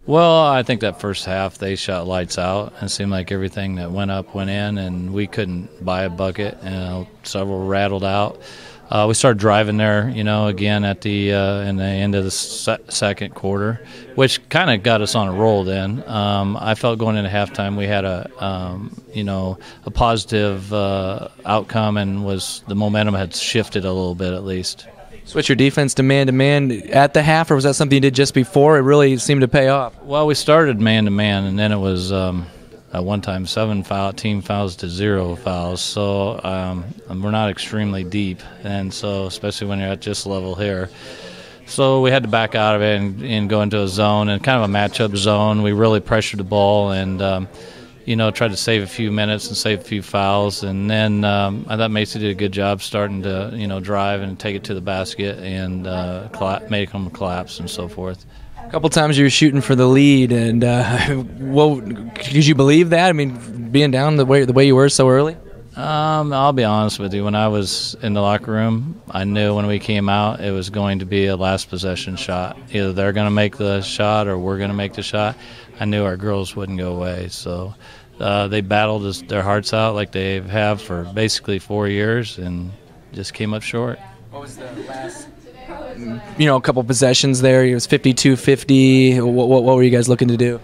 Well, I think that first half they shot lights out. It seemed like everything that went up went in, and we couldn't buy a bucket. Several rattled out. We started driving there, again at the in the end of the second quarter, which kind of got us on a roll. Then I felt going into halftime we had a positive outcome, and the momentum had shifted a little bit at least. Switch your defense to man at the half, or was that something you did just before? It really seemed to pay off. Well, we started man-to-man, and then it was at one time 7 team fouls to 0 fouls. So we're not extremely deep, and so especially when you're at this level here. So we had to back out of it and go into a zone, and kind of a matchup zone. We really pressured the ball and tried to save a few minutes and save a few fouls. And then I thought Macy did a good job starting to, drive and take it to the basket and make them collapse and so forth. A couple times you were shooting for the lead, and did you believe that? I mean, being down the way you were so early? I'll be honest with you. When I was in the locker room, I knew when we came out it was going to be a last possession shot. Either they're going to make the shot or we're going to make the shot. I knew our girls wouldn't go away, so they battled their hearts out like they have for basically 4 years and just came up short. What was the last, a couple possessions there? It was 52-50. What were you guys looking to do?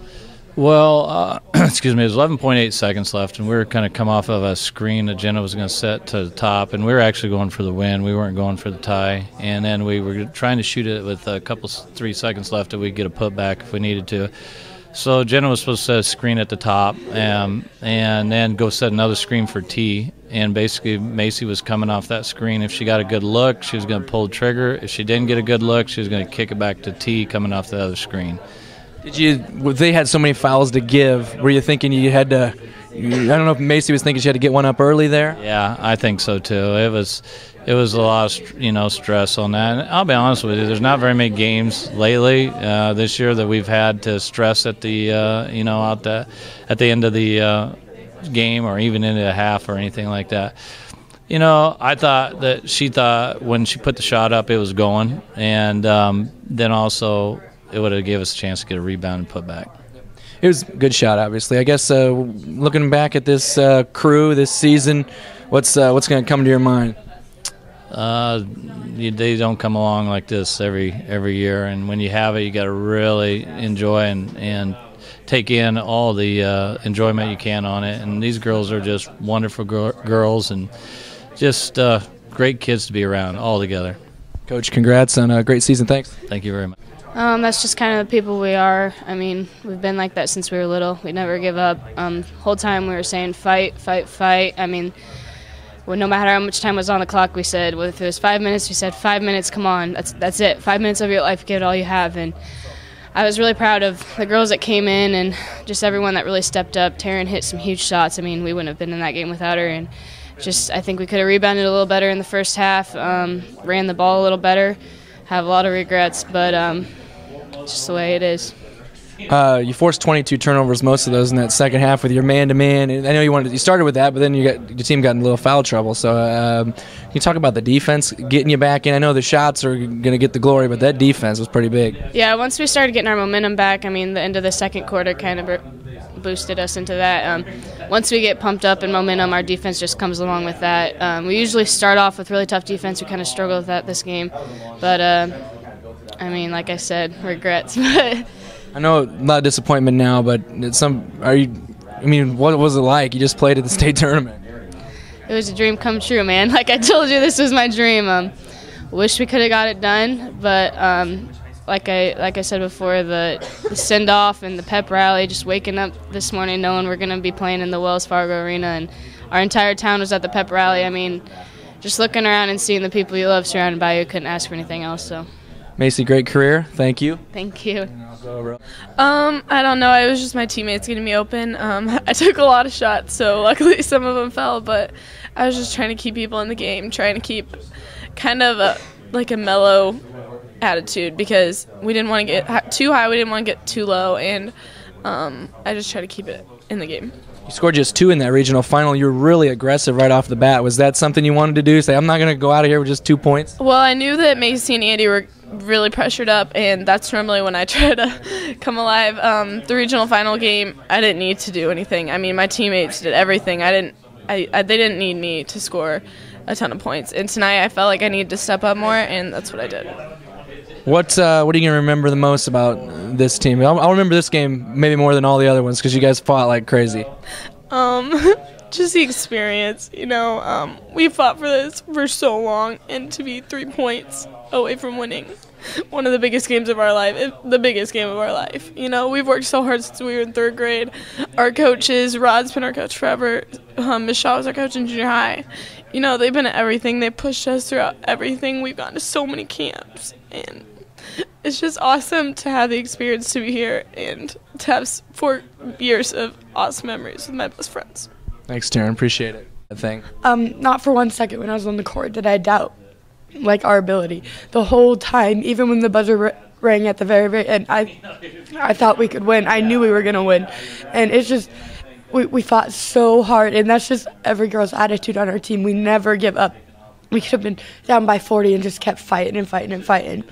Well, excuse me, it was 11.8 seconds left, and we were kind of come off of a screen that Jenna was going to set to the top, and we were actually going for the win. We weren't going for the tie. And then we were trying to shoot it with a couple 3 seconds left that we'd get a putback if we needed to. So Jenna was supposed to set a screen at the top and then go set another screen for T. And basically Macy was coming off that screen. If she got a good look, she was going to pull the trigger. If she didn't get a good look, she was going to kick it back to T coming off the other screen. They had so many fouls to give, were you thinking you had to – I don't know if Macy was thinking she had to get one up early there? Yeah, I think so too. It was a lot of stress on that. And I'll be honest with you, there's not very many games lately this year that we've had to stress at the at the end of the game or even into the half or anything like that. I thought that she thought when she put the shot up it was going, and then also it would have gave us a chance to get a rebound and put back. It was a good shot, obviously. I guess looking back at this crew this season, what's going to come to your mind? They don't come along like this every year, and when you have it, you got to really enjoy and take in all the enjoyment you can on it. And these girls are just wonderful girls and just great kids to be around all together. Coach, congrats on a great season. Thanks. Thank you very much. That's just kind of the people we are. I mean, we've been like that since we were little. We never give up. Whole time we were saying fight, fight, fight. I mean, no matter how much time was on the clock, we said, well, if it was 5 minutes, we said 5 minutes, come on, that's it. 5 minutes of your life, give it all you have. And I was really proud of the girls that came in and just everyone that really stepped up. Taryn hit some huge shots. I mean, we wouldn't have been in that game without her. And just I think we could have rebounded a little better in the first half, ran the ball a little better. Have a lot of regrets, but it's just the way it is. You forced 22 turnovers, most of those in that second half with your man-to-man. I know you started with that, but then your team got in a little foul trouble. So can you talk about the defense getting you back in? I know the shots are going to get the glory, but that defense was pretty big. Yeah, once we started getting our momentum back, I mean, the end of the second quarter kind of boosted us into that. Once we get pumped up in momentum, our defense just comes along with that. We usually start off with really tough defense. We kind of struggled with that this game. But, I mean, like I said, regrets. I know a lot of disappointment now, but what was it like? You just played at the state tournament. It was a dream come true, man. Like I told you, this was my dream. Wish we could have got it done, but like I said before, the send-off and the pep rally, just waking up this morning knowing we're going to be playing in the Wells Fargo Arena, and our entire town was at the pep rally. I mean, just looking around and seeing the people you love surrounded by you, couldn't ask for anything else. So. Macy, great career. Thank you. Thank you. I don't know. It was just my teammates getting me open. I took a lot of shots, so luckily some of them fell, but I was just trying to keep people in the game, trying to keep kind of a mellow attitude because we didn't want to get too high, we didn't want to get too low, and I just tried to keep it in the game. You scored just 2 in that regional final. You were really aggressive right off the bat. Was that something you wanted to do? Say, I'm not going to go out of here with just 2 points? Well, I knew that Macy and Andy were really pressured up, and that's normally when I try to come alive. The regional final game, I didn't need to do anything. I mean, my teammates did everything. They didn't need me to score a ton of points. And tonight I felt like I needed to step up more, and that's what I did. What are you going to remember the most about this team? I'll remember this game maybe more than all the other ones because you guys fought like crazy. Just the experience. We fought for this for so long, and to be 3 points away from winning one of the biggest games of our life, the biggest game of our life. We've worked so hard since we were in 3rd grade. Our coaches, Rod's been our coach forever. Ms. Shaw was our coach in junior high. They've been at everything. They pushed us throughout everything. We've gone to so many camps, and it's just awesome to have the experience to be here and to have 4 years of awesome memories with my best friends. Thanks, Taryn. Appreciate it. Not for 1 second when I was on the court did I doubt our ability. The whole time, even when the buzzer rang at the very, very end, I thought we could win. I knew we were going to win. And it's just, we fought so hard, and that's just every girl's attitude on our team. We never give up. We could have been down by 40 and just kept fighting and fighting and fighting.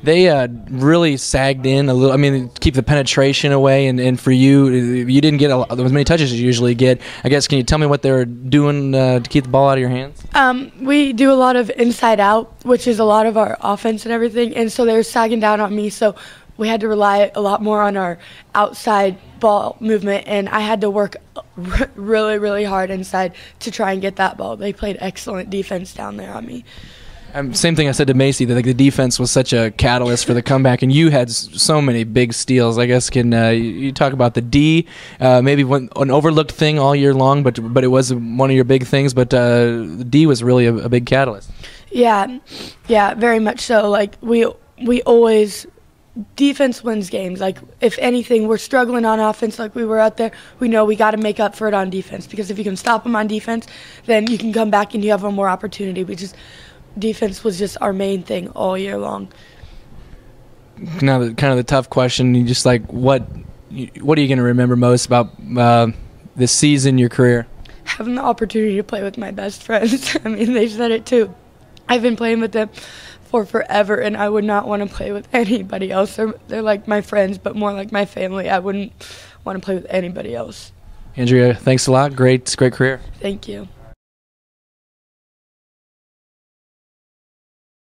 They really sagged in a little. I mean, keep the penetration away, and for you didn't get as many touches as you usually get. I guess, can you tell me what they were doing to keep the ball out of your hands? We do a lot of inside out, which is a lot of our offense and everything, and so they were sagging down on me, so we had to rely a lot more on our outside ball movement, and I had to work really, really hard inside to try and get that ball. They played excellent defense down there on me. Same thing I said to Macy, that the defense was such a catalyst for the comeback, and you had so many big steals. I guess, can you talk about the D, maybe an overlooked thing all year long, but it was one of your big things, but the D was really a big catalyst. Yeah, very much so. We always, defense wins games. If anything, we're struggling on offense like we were out there, we know we got to make up for it on defense, because if you can stop them on defense, then you can come back and you have one more opportunity. Defense was just our main thing all year long. Now, kind of the tough question, you just what are you going to remember most about this season, your career? Having the opportunity to play with my best friends. I mean, they said it too. I've been playing with them for forever, and I would not want to play with anybody else. They're like my friends, but more like my family. I wouldn't want to play with anybody else. Andrea, thanks a lot. Great career. Thank you.